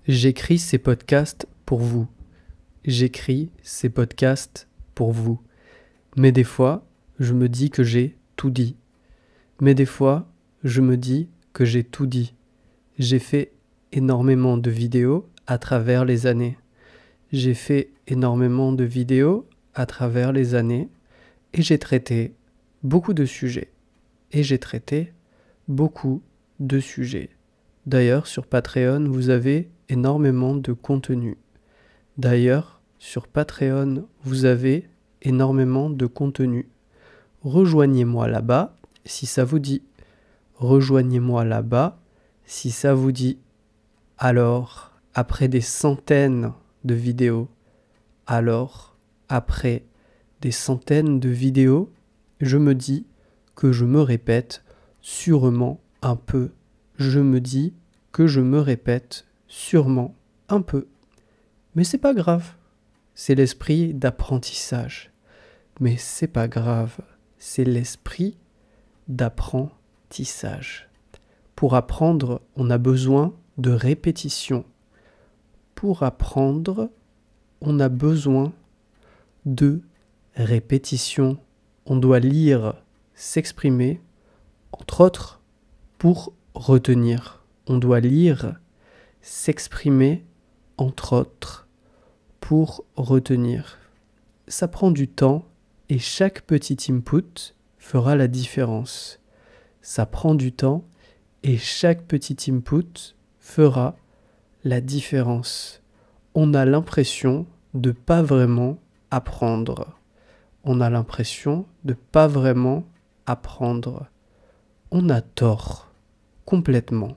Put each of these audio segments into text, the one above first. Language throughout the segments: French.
J'écris ces podcasts pour vous. J'écris ces podcasts pour vous. Mais des fois, je me dis que j'ai tout dit. Mais des fois, je me dis que j'ai tout dit. J'ai fait énormément de vidéos à travers les années. J'ai fait énormément de vidéos à travers les années et j'ai traité beaucoup de sujets. Et j'ai traité beaucoup de sujets. D'ailleurs, sur Patreon, vous avez énormément de contenu. D'ailleurs, sur Patreon, vous avez énormément de contenu. Rejoignez-moi là-bas si ça vous dit. Rejoignez-moi là-bas si ça vous dit. Alors, après des centaines de vidéos, je me dis que je me répète sûrement un peu. Je me dis que je me répète sûrement un peu. Mais c'est pas grave. C'est l'esprit d'apprentissage. Mais c'est pas grave. C'est l'esprit d'apprentissage. Pour apprendre, on a besoin de répétition. Pour apprendre, on a besoin de répétition. On doit lire, s'exprimer, entre autres, pour retenir. On doit lire, s'exprimer, entre autres, pour retenir. Ça prend du temps et chaque petit input fera la différence. Ça prend du temps et chaque petit input fera la différence. On a l'impression de pas vraiment apprendre. On a l'impression de pas vraiment apprendre. On a tort, complètement.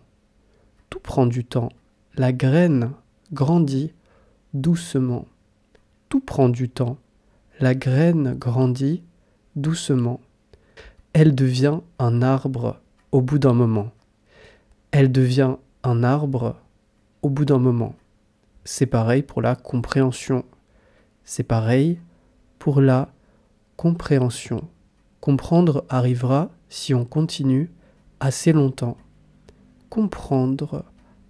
Tout prend du temps. La graine grandit doucement. Tout prend du temps. La graine grandit doucement. Elle devient un arbre au bout d'un moment. Elle devient un arbre au bout d'un moment. C'est pareil pour la compréhension. C'est pareil pour la compréhension. Comprendre arrivera si on continue assez longtemps. Comprendre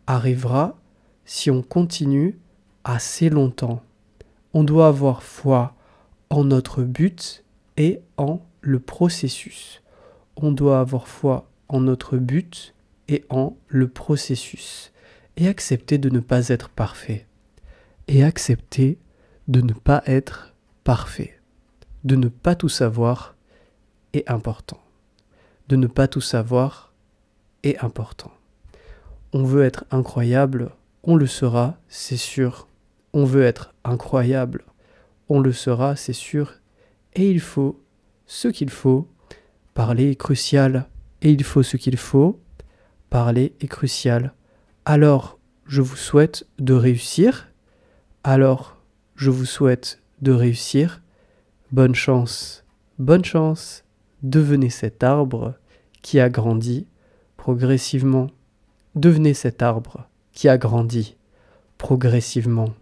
arrivera si on continue assez longtemps. On doit avoir foi en notre but et en le processus. On doit avoir foi en notre but et en le processus. Et accepter de ne pas être parfait. Et accepter de ne pas être parfait. De ne pas tout savoir est important. De ne pas tout savoir est important. On veut être incroyable, on le sera, c'est sûr. On veut être incroyable, on le sera, c'est sûr. Et il faut ce qu'il faut. Parler est crucial. Et il faut ce qu'il faut. Parler est crucial. Alors, je vous souhaite de réussir. Alors, je vous souhaite de réussir. Bonne chance. Bonne chance. Devenez cet arbre qui a grandi progressivement. Devenez cet arbre qui a grandi progressivement.